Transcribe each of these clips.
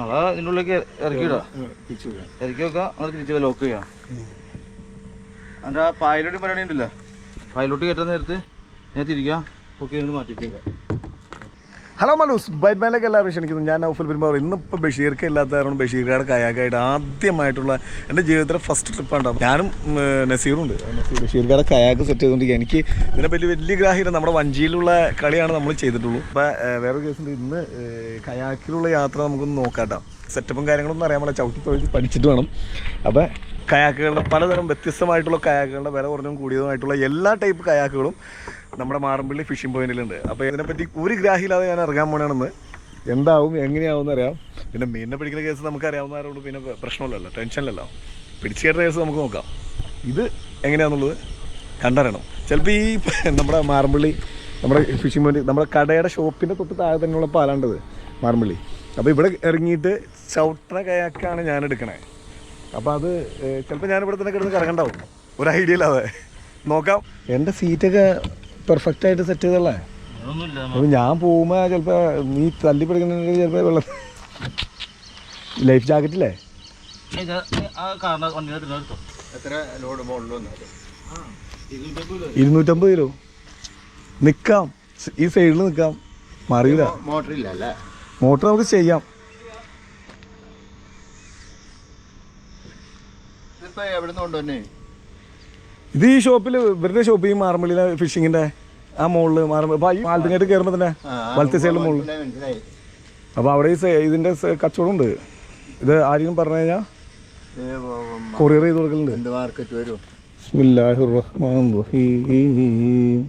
അതാ ഇതിനുള്ളിലേക്ക് ഇറക്കിയിടാ, ഇറക്കി വെക്കാം, അത് തിരിച്ച് ലോക്ക് ചെയ്യാം. അതിൻ്റെ ആ പായലോട്ട് പരിപാടി ഉണ്ടല്ലോ, പായലോട്ട് കയറ്റാൻ നേരത്ത് ഞാൻ തിരിക്കാം, ഒക്കെ മാറ്റിട്ടേക്കാം. ഹലോ മനൂസ്, ബൈറ്റ് ബാനിലേക്ക് എല്ലാവരും ക്ഷണിക്കുന്നു. ഞാൻ നൗഫൽ പെരുമ്പാവൂർ. ഇന്നിപ്പോൾ ബഷീർക്ക് ഇല്ലാത്ത കാരണം ബഷീർക്കാട് കയാക്കായിട്ട് ആദ്യമായിട്ടുള്ള എൻ്റെ ജീവിതത്തിലെ ഫസ്റ്റ് ട്രിപ്പാണ്. ഞാനും നസീറുണ്ട്. ബഷീർക്കാട് കയാക്ക് സെറ്റ് ചെയ്തുകൊണ്ടിരിക്കുക. എനിക്ക് ഇതിനെപ്പറ്റി വലിയ ഗ്രാഹ്യം നമ്മുടെ വഞ്ചിയിലുള്ള കളിയാണ് നമ്മൾ ചെയ്തിട്ടുള്ളൂ. അപ്പോൾ വേറൊരു കേസുണ്ട്, ഇന്ന് കയാക്കിലുള്ള യാത്ര നമുക്കൊന്ന് നോക്കാട്ടോ. സെറ്റപ്പും കാര്യങ്ങളൊന്നും അറിയാൻ പാടില്ല, ചവിട്ടി തൊഴിച്ച് പഠിച്ചിട്ട് വേണം. അപ്പോൾ കയാക്കുകളുടെ പലതരം വ്യത്യസ്തമായിട്ടുള്ള കയാക്കുകളുടെ വില കുറഞ്ഞതും കൂടിയതുമായിട്ടുള്ള എല്ലാ ടൈപ്പ് കയാക്കുകളും നമ്മുടെ മാറമ്പള്ളി ഫിഷിംഗ് പോയിന്റിലുണ്ട്. അപ്പോൾ ഇതിനെപ്പറ്റി ഒരു ഗ്രാഹിയില്ലാതെ ഞാൻ ഇറങ്ങാൻ പോകണമെന്ന്, എന്താവും എങ്ങനെയാവും അറിയാം. പിന്നെ മീനിനെ പിടിക്കുന്ന കേസ് നമുക്ക് അറിയാവുന്നവരോട് പിന്നെ പ്രശ്നമില്ലല്ലോ, ടെൻഷനിലല്ലോ. പിടിച്ചു കയറ്റുന്ന കേസ് നമുക്ക് നോക്കാം. ഇത് എങ്ങനെയാണെന്നുള്ളത് കണ്ടറിയണം. ചിലപ്പോൾ ഈ നമ്മുടെ മാറമ്പള്ളി നമ്മുടെ ഫിഷിംഗ് പോയിന്റ് നമ്മുടെ കടയുടെ ഷോപ്പിൻ്റെ തൊട്ട് താഴെ തന്നെയുള്ള പാലാണ്ടത് മാറമ്പള്ളി. അപ്പോൾ ഇവിടെ ഇറങ്ങിയിട്ട് ചവിട്ടണ കയാക്കാണ് ഞാൻ എടുക്കണേ. അപ്പോൾ അത് ചിലപ്പോൾ ഞാനിവിടെ തന്നെ കിടന്ന് കറങ്ങണ്ടാവും, ഒരു ഐഡിയ ഇല്ലാതെ. നോക്കാം. എൻ്റെ സീറ്റൊക്കെ പെർഫെക്റ്റ് ആയിട്ട് സെറ്റ് ചെയ്തല്ലേ. അപ്പോൾ ഞാൻ പോകുമ്പോൾ ചിലപ്പോൾ നീ തല്ലി പിടിക്കുന്നുണ്ടെങ്കിൽ ചിലപ്പോൾ വെള്ളം. ലൈഫ് ജാക്കറ്റില്ലേ? 250 കിലോ നിൽക്കാം, ഈ സൈഡിൽ നിൽക്കാം, മറിയില്ല. മോട്ടർ നമുക്ക് ചെയ്യാം. ഇത് ഈ ഷോപ്പിൽ, ഇവരുടെ ഷോപ്പ്, ഈ മാറമ്പള്ളിയിലെ ഫിഷിങ്ങിൻ്റെ ആ മുകളിൽ മാലത്തിങ്ങായിട്ട് കയറുമ്പോൾ തന്നെ വലത്തെ സൈഡിൽ മുകളിൽ. അപ്പോൾ അവിടെ ഈ ഇതിൻ്റെ കച്ചവടം ഉണ്ട്. ഇത് ആരെങ്കിലും പറഞ്ഞു കഴിഞ്ഞാൽ കൊറിയർ ചെയ്ത് കൊടുക്കലുണ്ട്. ബിസ്മില്ലാഹിർ റഹ്മാനിർ റഹീം.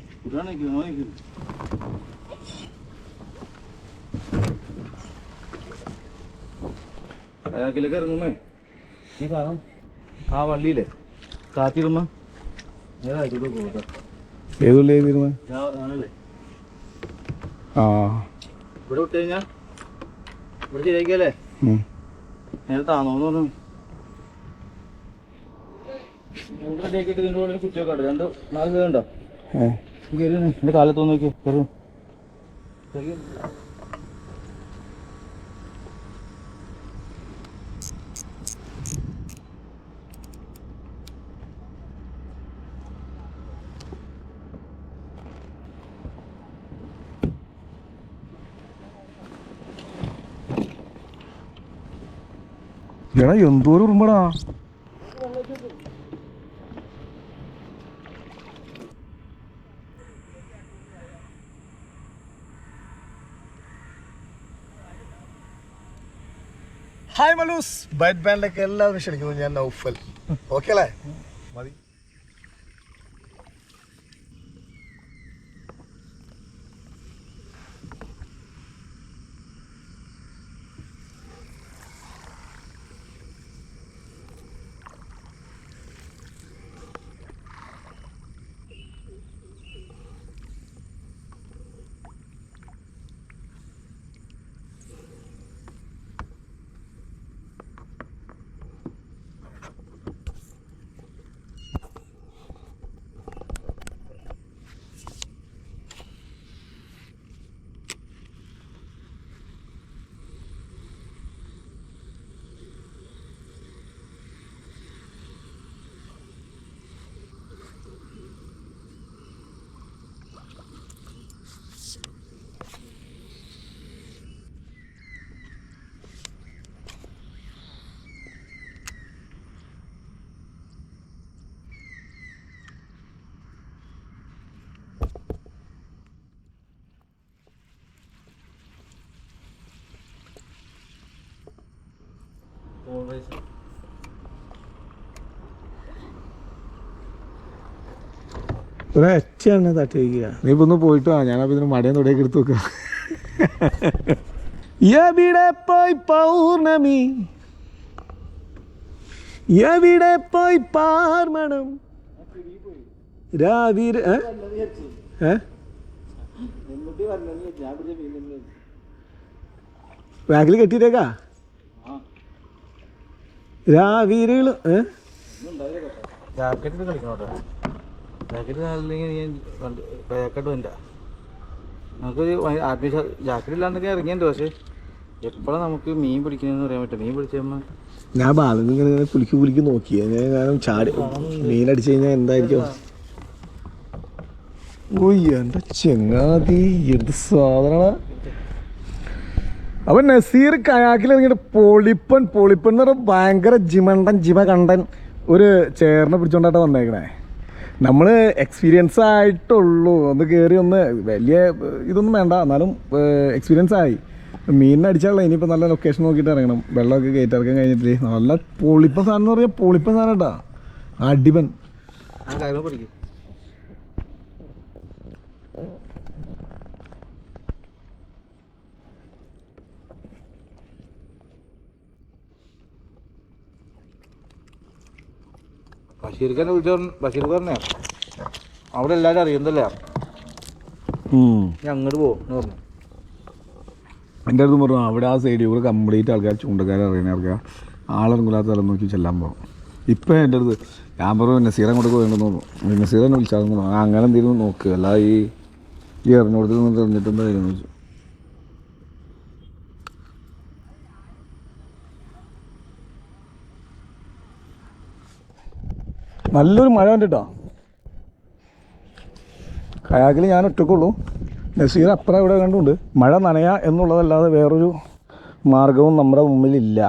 അയാൾക്കിലേക്ക് ഇറങ്ങുന്നേ ഈ സാധനം ആ വള്ളിയില്ലേ കാത്തിരുമ്മ ഏതുള്ളി എഴുതിയിരുന്നത്? ആ ഇവിടെ വിട്ട് കഴിഞ്ഞാൽ ഇവിടെ ശരിയാക്കിയല്ലേ നേരത്താണോന്ന് പറഞ്ഞു. റെഡിയാക്കിയിട്ട് ഇതിൻ്റെ കൂടെ കുറ്റിയൊക്കെ ഉണ്ട്. 2-4 പേരുണ്ടോ? എൻ്റെ കാലത്ത് നോക്കി കയറി. എടാ എന്തോരം ഉറുമ്പടാ. ഹായ് മലൂസ്, ബൈറ്റ് ബാൻഡിലേക്ക് എല്ലാവരും ക്ഷണിക്കുന്നു. ഞാൻ നൗഫൽ. ഓക്കെ അല്ലേ? മതി. ഒരൊറ്റയാണ് തട്ടി വയ്ക്കുക. നീ ഇപ്പൊ ഒന്ന് പോയിട്ട് വാ, ഞാനപ്പോ ഇതിന് മടയും തൊടയൊക്കെ എടുത്ത് വെക്കാം. എവിടെ പോയി പൗർണമി, എവിടെ പോയി പാർമണം രാവിലെ ബാഗിൽ കെട്ടിട്ടേക്കാ രാവിലെ ജാക്കറ്റിൽ കളിക്കണോട്ടോ. ജാക്കറ്റ് ജാക്കറ്റ് വേണ്ട നമുക്കൊരു ജാക്കറ്റ് ഇല്ലാണ്ടൊക്കെ ഇറങ്ങിയിട്ടുണ്ട്. പക്ഷേ എപ്പോഴാണ് നമുക്ക് മീൻ പിടിക്കണമെന്ന് പറയാൻ പറ്റും. മീൻ പിടിച്ചമ്മ ഞാൻ ബാലൻ ഇങ്ങനെ കുലുക്കി നോക്കി ഞാൻ ചാടി മീനടിച്ചു കഴിഞ്ഞാൽ എന്തായിരിക്കും. ഓയ് എൻ്റെ ചെങ്ങാതി എന്ത് സാധന. അപ്പം നസീർ കയാക്കിൽ ഇറങ്ങിയിട്ട് പൊളിപ്പൻ എന്ന് പറഞ്ഞാൽ ഭയങ്കര ജിമ കണ്ടൻ ഒരു ചേറിനെ പിടിച്ചോണ്ടായിട്ട് വന്നേക്കണേ. നമ്മൾ എക്സ്പീരിയൻസ് ആയിട്ടുള്ളൂ, ഒന്ന് കയറി ഒന്ന് വലിയ ഇതൊന്നും വേണ്ട, എന്നാലും എക്സ്പീരിയൻസ് ആയി. മീനിനടിച്ചാലുള്ള ഇനിയിപ്പോൾ നല്ല ലൊക്കേഷൻ നോക്കിയിട്ട് ഇറങ്ങണം. വെള്ളമൊക്കെ കയറ്റിറക്കാൻ കഴിഞ്ഞിട്ട് നല്ല പൊളിപ്പൻ സാധനം എന്ന് പറഞ്ഞാൽ പൊളിപ്പൻ സാധനം കേട്ടോ, അടിപൻ. ബഷീർഖാനെ ബഷീർ പറഞ്ഞ അവിടെ എല്ലാവരും അറിയുന്നല്ലേ, ഞാൻ അങ്ങോട്ട് പോകും പറഞ്ഞു. എൻ്റെ അടുത്ത് പറഞ്ഞു അവിടെ ആ സൈഡിൽ കൂടെ കംപ്ലീറ്റ് ആൾക്കാർ ചൂണ്ടക്കാരെ അറിയുന്ന ആൾക്കാർ ആളിറങ്ങില്ലാത്ത സ്ഥലം നോക്കി ചെല്ലാൻ പോകും. ഇപ്പം എൻ്റെ അടുത്ത് ഞാൻ പറഞ്ഞു നസീർ അങ്ങോട്ട് പോകേണ്ടെന്ന് തോന്നുന്നു. നസീർ തന്നെ വിളിച്ചാൽ അങ്ങനെ എന്തെങ്കിലും നോക്കുക, അല്ല ഈ എറണാകുളത്തിൽ നിന്ന് തെരഞ്ഞിട്ടുണ്ടായിരുന്നു വെച്ചു. നല്ലൊരു മഴ ഉണ്ട് കേട്ടോ. കയാക്കിൽ ഞാൻ ഒറ്റക്കുള്ളൂ, നസീർ അപ്പുറം ഇവിടെ കണ്ടുണ്ട്. മഴ നനയാ എന്നുള്ളതല്ലാതെ വേറൊരു മാർഗവും നമ്മുടെ മുമ്പിലില്ല.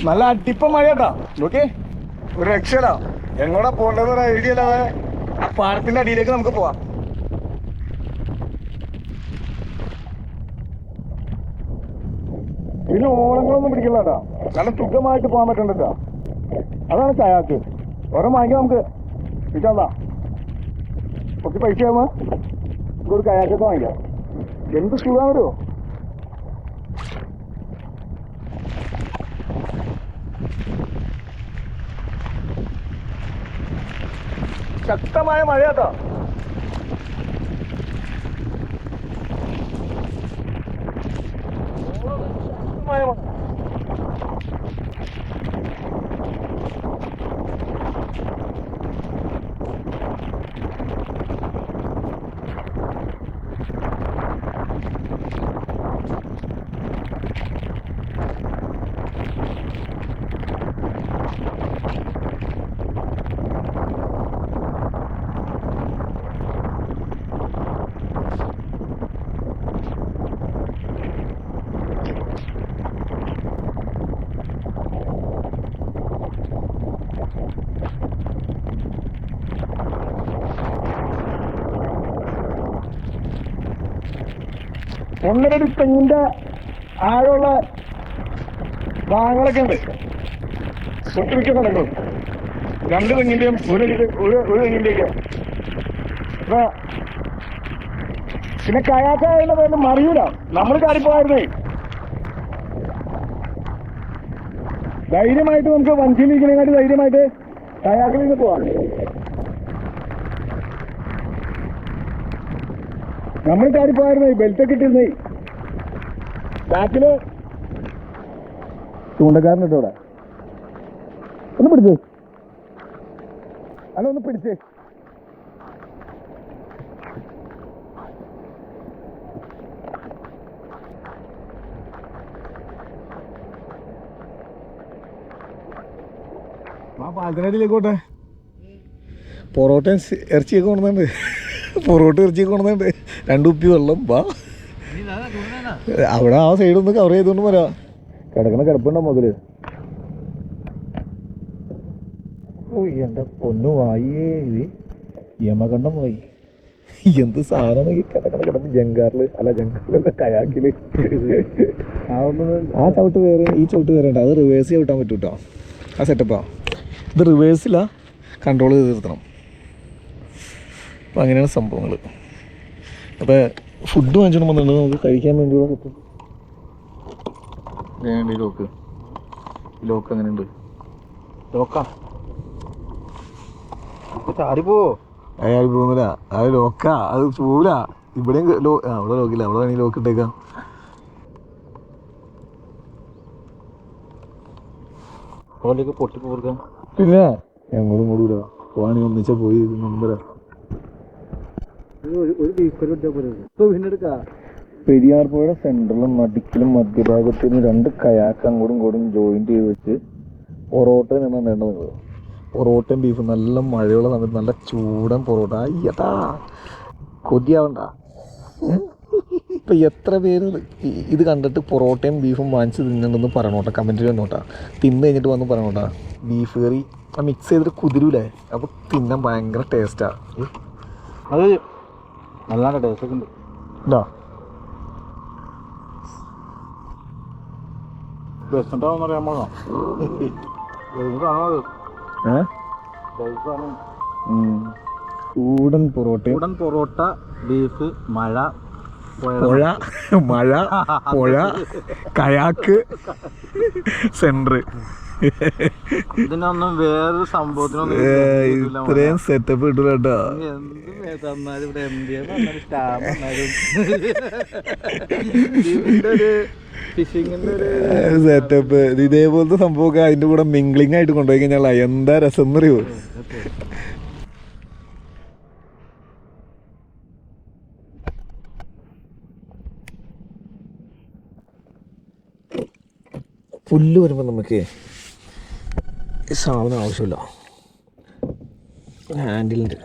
നല്ല അടിപ്പ മഴ കേട്ടാ. നോക്കി ഒരു രക്ഷടാ. എങ്ങോട്ടാ പോകേണ്ടത് ഒരു ഐഡിയ അല്ലാതെ ആ പാലത്തിന്റെ അടിയിലേക്ക് നമുക്ക് പോവാം. ഇതിന് ഓളങ്ങളൊന്നും പിടിക്കില്ല കേട്ടാ, നല്ല സുഖമായിട്ട് പോകാൻ പറ്റണ്ടല്ലോ. അതാണ് കയാക്ക്. ഓരോ വാങ്ങിക്കാം നമുക്ക് ഇതാ കുറച്ച് പൈസ ആകുമ്പോൾ നമുക്കൊരു കയാക്കൊക്കെ വാങ്ങിക്കാം. എന്ത് സുഖമാണ് വരുമോ. ശക്തമായ മഴ കേട്ടോ. ശക്തമായ മഴ. ഒന്നരടി തെങ്ങിന്റെ ആഴമുള്ള ഭാഗങ്ങളൊക്കെ ഉണ്ട്. ഒട്ടുമിക്ക സ്ഥലങ്ങളും രണ്ട് തെങ്ങിന്റെയും ഒരു തെങ്ങിന്റെയൊക്കെ. അപ്പൊ പിന്നെ കയാക്കായുള്ള പേരിൽ മറിയൂല. നമ്മൾ കാരിപ്പോയിരുന്നേ ധൈര്യമായിട്ട് നമുക്ക് വഞ്ചിയിലിരിക്കുന്നതിനായിട്ട് ധൈര്യമായിട്ട് കയാക്കിലേക്ക് പോവാം. നമ്മൾ കാരിപ്പോയിരുന്നേ ബെൽറ്റൊക്കെ ഇട്ടിരുന്നേ ബാക്കില് ചൂണ്ടക്കാരനിട്ടോ ഇവിടെ ഒന്ന് പിടിച്ചേ, അല്ല ഒന്ന് പിടിച്ചേ. ആ പാലത്തിനടിയിലേക്കോട്ടെ. പൊറോട്ടയും ഇറച്ചിയൊക്കെ കൊണ്ടുവന്നുണ്ട്, പൊറോട്ട ഇറച്ചിയൊക്കെ കൊണ്ടുവന്നുണ്ട്. 2 കുപ്പി വെള്ളം വാ. അവിടെ ആ സൈഡൊന്ന് കവർ ചെയ്തുകൊണ്ട് വരാം. കിടക്കണ കിടപ്പുണ്ടോ മുതല്? ഓ എൻ്റെ പൊന്നു വായേ, ഇത് യമകണ്ഠം പോയി. എന്ത് സാധനം ഈ കിടന്ന് ജങ്കാറില്, അല്ല ജങ്കാറിലല്ല കയാക്കില്. ആ ചവിട്ട് വേറെ, ഈ ചവിട്ട് വേറെ ഉണ്ട്. അത് റിവേഴ്സ് ചവിട്ടാൻ പറ്റും കേട്ടോ, ആ സെറ്റപ്പാ. ഇത് റിവേഴ്സിലാ കൺട്രോൾ ചെയ്ത് നിർത്തണം. അപ്പം അങ്ങനെയാണ് സംഭവങ്ങൾ. അപ്പോൾ ഫുഡ് വാങ്ങിച്ചോണ്ട് വന്നിട്ടുണ്ട്, നമുക്ക് കഴിക്കാൻ വേണ്ടിയുള്ള കിട്ടും. വേണ്ടി ലോക്ക് അങ്ങനെ ഉണ്ട്. ലോക്കാ ചാടിപ്പോ അയാൾ പോകുന്നില്ല, അത് ലോക്കാ, അത് പോവില്ല. ഇവിടെയും അവിടെ ലോക്കില്ല, അവിടെ വേണമെങ്കിൽ ലോക്ക് ഇട്ടേക്കാം. പൊട്ടി പോകാം. പിന്നെ ഞങ്ങളും കൂടൂല പോവാണെങ്കിൽ ഒന്നിച്ചാ പോയി നമ്പര. പെരിയാർ പുഴ സെൻട്രലും നടുക്കിലും മധ്യഭാഗത്തിന് 2 കയാക്ക് അങ്ങോട്ടും ജോയിന്റ് ചെയ്ത് വെച്ച് പൊറോട്ട നിന്നാ നേണ്ടത്. പൊറോട്ടയും ബീഫും നല്ല മഴയുള്ള സമയത്ത് നല്ല ചൂടൻ പൊറോട്ട. അയ്യട്ടാ കൊതിയാവണ്ട. ഇപ്പൊ എത്ര പേര് ഇത് കണ്ടിട്ട് പൊറോട്ടയും ബീഫും വാങ്ങിച്ച് തിന്നണ്ടെന്ന് പറയണോട്ടാ, കമന്റിൽ വന്നോട്ടാ. തിന്ന് കഴിഞ്ഞിട്ട് വന്ന് പറയണോട്ടാ. ബീഫ് കറി മിക്സ് ചെയ്തിട്ട് കുതിരൂലേ, അപ്പൊ തിന്നാൻ ഭയങ്കര ടേസ്റ്റാ. അത് നല്ല ടേസ്റ്റ് ഒക്കെ ഉണ്ട്. ചൂടൻ പൊറോട്ട, ബീഫ്, മഴ, പുഴ, കയാക്ക്, സെന്റർ. ഇതിനൊന്നും വേറൊരു സംഭവത്തിനൊന്നും ഇത്രയും സെറ്റപ്പ് കിട്ടൂല കേട്ടോ. സെറ്റപ്പ് ഇതേപോലത്തെ സംഭവമൊക്കെ അതിന്റെ കൂടെ മിംഗ്ലിംഗ് ആയിട്ട് കൊണ്ടുപോയി കഴിഞ്ഞാൽ എന്താ രസം എന്നറിയോ. പുല്ല് വരുമ്പോൾ നമുക്ക് ഈ സാധനം ആവശ്യമില്ല, ഹാൻഡിലുണ്ട്.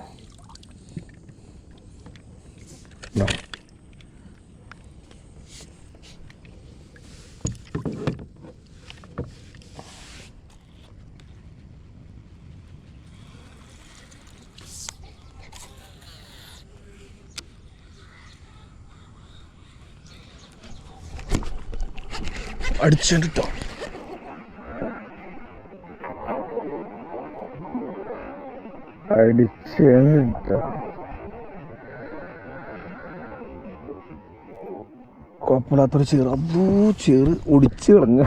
അടിച്ചിട്ടോ കുഴപ്പമില്ലാത്തൊരു ചേറ്. അതോ ചേറ് ഒടിച്ച് കളഞ്ഞ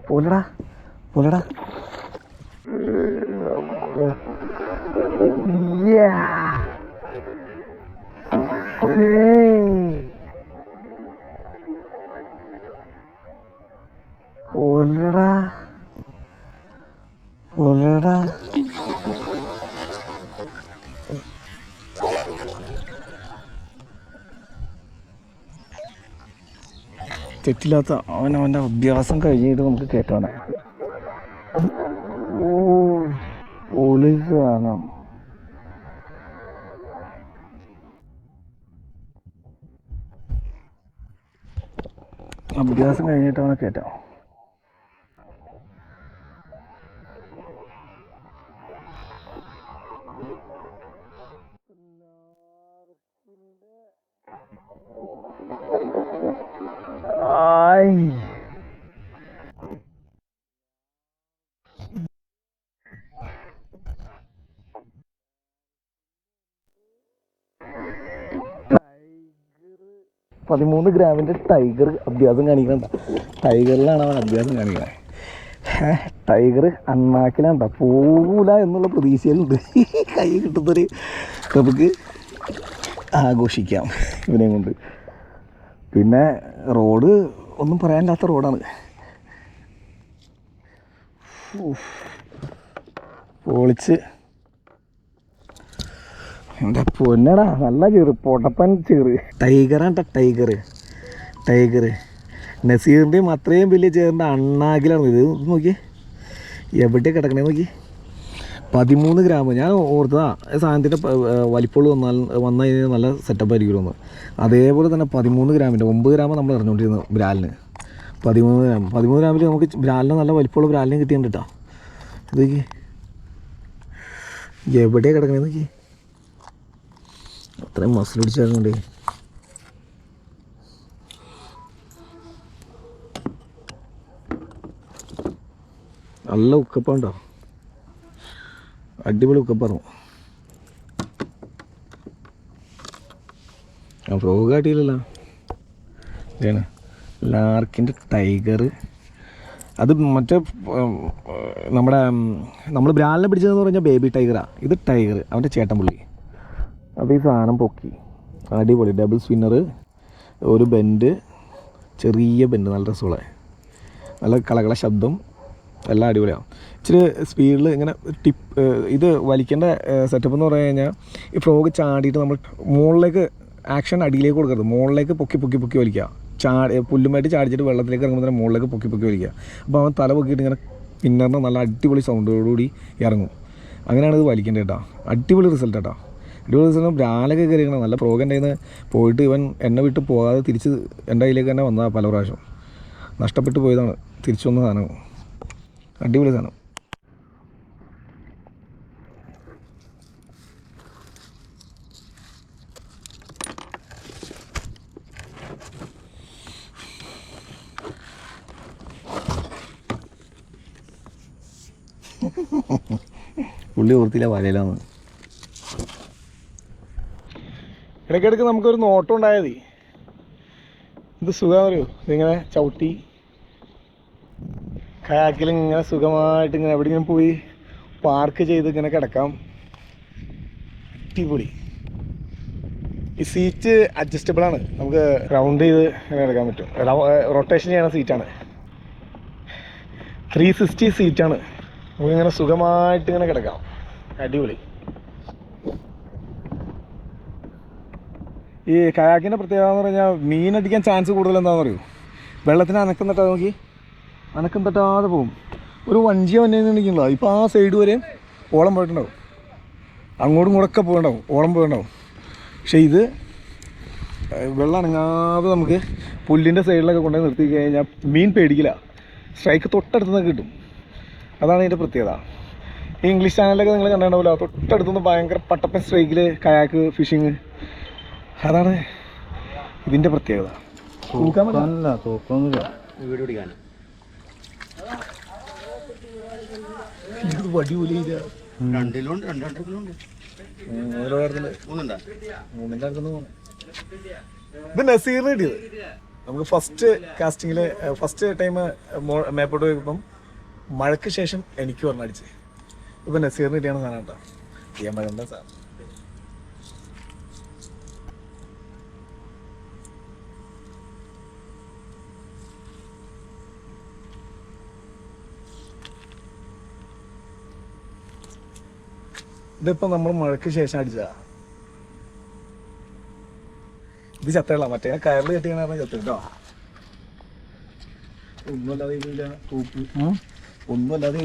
പോലടാ പോലടാ. തെറ്റില്ലാത്ത അവൻ്റെ അഭ്യാസം കഴിഞ്ഞിട്ട് നമുക്ക് കയറ്റാണ്. പോലീസ് കാണാം. അഭ്യാസം കഴിഞ്ഞിട്ട് അവനെ കയറ്റാം. $13 ഗ്രാമിൻ്റെ ടൈഗർ അഭ്യാസം കാണിക്കണ്ട. ടൈഗറിലാണ് അവൻ അഭ്യാസം കാണിക്കുന്നത്. ടൈഗർ അണ്ണാക്കിലാണ്ട പോകൂല എന്നുള്ള പ്രതീക്ഷയിലുണ്ട്. കൈ കിട്ടുന്നൊരു നമുക്ക് ആഘോഷിക്കാം ഇവനെ കൊണ്ട്. പിന്നെ റോഡ് ഒന്നും പറയാനില്ലാത്ത റോഡാണ്. പൊളിച്ച് എൻ്റെ പൊന്നടാ, നല്ല ചീറ്, പൊട്ടപ്പൻ ചീറ്. ടൈഗറാണ് ടൈഗർ. നസീറിൻ്റെയും അത്രയും വലിയ ചേറിൻ്റെ അണ്ണാക്കിലാണ് ഇത്. നോക്കി എവിടെ കിടക്കണേ നോക്കി. 13 ഗ്രാം. ഞാൻ ഓർത്തതാ സാധനത്തിൻ്റെ വലിപ്പുള്ള വന്നു കഴിഞ്ഞാൽ നല്ല സെറ്റപ്പ് ആയിരിക്കുമെന്ന്. അതേപോലെ തന്നെ 13 ഗ്രാമിൻ്റെ 9 ഗ്രാം നമ്മൾ അറിഞ്ഞുകൊണ്ടിരുന്നത് ബ്രാലിന്. 13 ഗ്രാമിൽ നമുക്ക് ബ്രാലിന് നല്ല വലിപ്പമുള്ള ബ്രാലിനെ കിട്ടിയുണ്ട് കേട്ടോ. ഇതൊക്കെ എവിടെയാണ് കിടക്കണേ നോക്കി. അത്രയും മസിൽ പിടിച്ചായിരുന്നുണ്ട്. നല്ല ഉക്കപ്പുണ്ടോ, അടിപൊളി ഉക്കപ്പായിരുന്നു. ഫ്രോഗ് കാട്ടിയില്ലല്ലോ. ഇതാണ് ലാർക്കിൻ്റെ ടൈഗർ. അത് മറ്റേ നമ്മൾ ബ്രാലിനെ പിടിച്ചതെന്ന് പറഞ്ഞാൽ ബേബി ടൈഗറാണ്. ഇത് ടൈഗർ, അവൻ്റെ ചേട്ടൻ പുള്ളി. അപ്പോൾ ഈ സാധനം പൊക്കി അടിപൊളി. ഡബിൾ സ്പിന്നർ, ഒരു ബെൻഡ്, ചെറിയ ബെൻഡ്, നല്ല രസമുള്ള, നല്ല കളകള ശബ്ദം, എല്ലാം അടിപൊളിയാണ്. ഇച്ചിരി സ്പീഡിൽ ഇങ്ങനെ ഇത് വലിക്കേണ്ട സെറ്റപ്പ് എന്ന് പറഞ്ഞു കഴിഞ്ഞാൽ ഈ ഫ്രോഗ് ചാടിയിട്ട് നമ്മൾ മുകളിലേക്ക് ആക്ഷൻ അടിയിലേക്ക് കൊടുക്കരുത്. മുകളിലേക്ക് പൊക്കി വലിക്കുക. പുല്ലുമായിട്ട് ചാടിച്ചിട്ട് വെള്ളത്തിലേക്ക് ഇറങ്ങുമ്പോൾ തന്നെ മുകളിലേക്ക് പൊക്കി വലിക്കുക. അപ്പോൾ അവൻ തല പൊക്കിയിട്ട് ഇങ്ങനെ പിന്നറിന് നല്ല അടിപൊളി സൗണ്ടോടുകൂടി ഇറങ്ങും. അങ്ങനെയാണ് ഇത് വലിക്കേണ്ടത് കേട്ടോ. അടിപൊളി റിസൾട്ട് കേട്ടോ. അടിപൊളി റിസൾട്ട്. ബ്രാലൊക്കെ കയറിക്കണം. നല്ല ഫ്രോഗ് എൻ്റെ കയ്യിൽ നിന്ന് പോയിട്ട് ഇവൻ എന്നെ വിട്ട് പോകാതെ തിരിച്ച് എൻ്റെ കയ്യിലേക്ക് തന്നെ വന്നതാണ്. പല പ്രാവശ്യം നഷ്ടപ്പെട്ടു പോയതാണ്. തിരിച്ചു വന്ന സാധനം. അടിപൊളി സാധനം. പുള്ളി ഓർത്തില്ല വലയിലാന്ന്. ഇടയ്ക്കിടയ്ക്ക് നമുക്കൊരു നോട്ടം ഉണ്ടായാൽ മതി. ഇത് സുഖം അറിയോ, ഇതിങ്ങനെ ചവിട്ടി കയാക്കിൽ ഇങ്ങനെ സുഖമായിട്ട് ഇങ്ങനെ എവിടെയെങ്കിലും പോയി പാർക്ക് ചെയ്ത് ഇങ്ങനെ കിടക്കാം. അടിപൊളി. ഈ സീറ്റ് അഡ്ജസ്റ്റബിളാണ്. നമുക്ക് റൗണ്ട് ചെയ്ത് ഇങ്ങനെ എടുക്കാൻ പറ്റും. റൊട്ടേഷൻ ചെയ്യണ സീറ്റാണ്. 360 സീറ്റാണ്. നമുക്കിങ്ങനെ സുഖമായിട്ട് ഇങ്ങനെ കിടക്കാം. അടിപൊളി. ഈ കയാക്കിൻ്റെ പ്രത്യേകത എന്ന് പറഞ്ഞാൽ മീനടിക്കാൻ ചാൻസ് കൂടുതൽ എന്താണെന്ന് അറിയൂ, വെള്ളത്തിന് അനക്കം തട്ടാതെ നോക്കി, അനക്കം തട്ടാതെ പോകും. ഒരു വഞ്ചിയ വന്നിട്ടുണ്ടെങ്കിലോ ഇപ്പോൾ ആ സൈഡ് വരെ ഓളം പോയിട്ടുണ്ടാവും, അങ്ങോട്ടും കൂടെയൊക്കെ പോയിട്ടുണ്ടാവും, ഓളം പോയിട്ടുണ്ടാവും. പക്ഷേ ഇത് വെള്ളം അനങ്ങാതെ നമുക്ക് പുല്ലിൻ്റെ സൈഡിലൊക്കെ കൊണ്ടുപോയി നിർത്തി കഴിഞ്ഞാൽ മീൻ പേടിക്കില്ല. സ്ട്രൈക്ക് തൊട്ടടുത്തുനിന്ന് കിട്ടും. അതാണ് ഇതിൻ്റെ പ്രത്യേകത. ഈ ഇംഗ്ലീഷ് ചാനലിലൊക്കെ നിങ്ങൾ കണ്ടിട്ടുണ്ടാവില്ല, തൊട്ടടുത്തുനിന്ന് ഭയങ്കര പട്ടപ്പൻ സ്ട്രൈക്കിൽ കയാക്ക് ഫിഷിങ്. അതാണ് ഇതിൻ്റെ പ്രത്യേകത. ഇത് നസീറിന് കിട്ടിയത് നമുക്ക് ഫസ്റ്റ് കാസ്റ്റിങ്ങിൽ. ഫസ്റ്റ് ടൈം മേപ്പോട്ട് പോയപ്പം മഴയ്ക്ക് ശേഷം എനിക്ക് പറഞ്ഞടിച്ച്. ഇപ്പം നസീറിന് കിട്ടിയാണ് സാധനം കേട്ടോ. ചെയ്യാൻ പറ്റേണ്ട സാധനം. ഇതിപ്പോൾ നമ്മൾ മഴയ്ക്ക് ശേഷം അടിച്ചതാ. ഇത് ചത്തകള, മറ്റേ കയറിൽ കെട്ടിയാണ് പറഞ്ഞാൽ ചത്ത കേട്ടോ. ഒന്നുമല്ലാതെ ഇല്ല, ഒന്നുമല്ലാതെ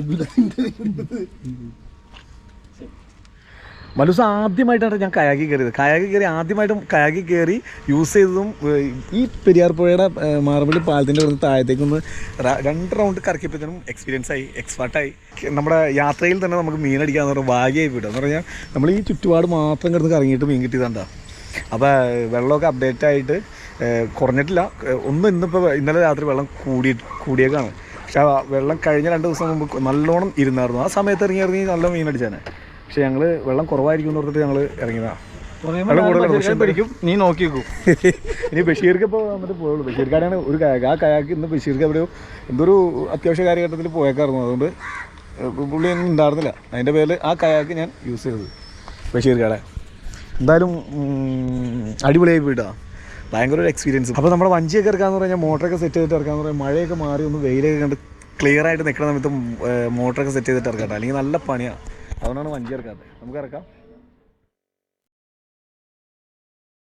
മലൂസ് ആദ്യമായിട്ടാണ് ഞാൻ കയാക്കി കയറിയത്. ആദ്യമായിട്ടും കയാക്കി കയറി യൂസ് ചെയ്തതും ഈ പെരിയാർ പുഴയുടെ മാർബിൾ പാലത്തിൻ്റെ അടുത്ത് താഴത്തേക്കൊന്ന് 2 റൗണ്ട് കറക്കിയപ്പോഴത്തേനും എക്സ്പീരിയൻസ് ആയി, എക്സ്പേർട്ടായി. നമ്മുടെ യാത്രയിൽ തന്നെ നമുക്ക് മീനടിക്കാന്ന് പറഞ്ഞാൽ ഭാഗ്യമായി പോയിട്ടോ. എന്ന് പറഞ്ഞാൽ നമ്മൾ ഈ ചുറ്റുപാട് മാത്രം കിടന്ന് കറങ്ങിയിട്ട് മീൻ കിട്ടിയതാണ്ടാ. അപ്പോൾ വെള്ളമൊക്കെ അപ്ഡേറ്റ് ആയിട്ട് കുറഞ്ഞിട്ടില്ല. ഇന്നലെ രാത്രി വെള്ളം കൂടിയേക്കാണ്. പക്ഷെ ആ വെള്ളം കഴിഞ്ഞ 2 ദിവസം മുമ്പ് നല്ലോണം ഇരുന്നായിരുന്നു. ആ സമയത്ത് ഇറങ്ങി നല്ല മീൻ അടിച്ചാണ്. പക്ഷെ ഞങ്ങൾ വെള്ളം കുറവായിരിക്കും എന്ന് പറഞ്ഞിട്ട് ഞങ്ങൾ ഇറങ്ങിയതാണ്. പിടിക്കും, നീ നോക്കിക്കൂ. ഇനി ബഷീർക്ക് ഇപ്പോൾ വന്നിട്ട് പോയുള്ളൂ. ബഷീർക്കാരാണ് ഒരു കയാക്ക്. ആ കയാക്ക് ഇന്ന് ബഷീർക്ക് എവിടെയോ എന്തൊരു അത്യാവശ്യ കാര്യഘട്ടത്തിൽ പോയേക്കായിരുന്നു. അതുകൊണ്ട് പുള്ളി ഒന്നും ഉണ്ടായിരുന്നില്ല. അതിൻ്റെ പേരിൽ ആ കയാക്ക് ഞാൻ യൂസ് ചെയ്തത് ബഷീർക്കാടെ. എന്തായാലും അടിപൊളിയായി പോയിട്ടാ, ഭയങ്കര ഒരു എക്സ്പീരിയൻസ്. അപ്പോൾ നമ്മുടെ വഞ്ചിയൊക്കെ ഇറക്കാന്ന് പറഞ്ഞാൽ മോട്ടറൊക്കെ സെറ്റ് ചെയ്തിട്ട് ഇറക്കാന്ന് പറഞ്ഞാൽ മഴയൊക്കെ മാറി ഒന്ന് വെയിലൊക്കെ കണ്ട് ക്ലിയർ ആയിട്ട് നിൽക്കുന്ന സമയത്ത് മോട്ടറൊക്കെ സെറ്റ് ചെയ്തിട്ട് ഇറക്കാം, അല്ലെങ്കിൽ നല്ല പണിയാണ്. അതുകൊണ്ടാണ് വഞ്ചി ഇറക്കാത്തത്. നമുക്ക് ഇറക്കാം.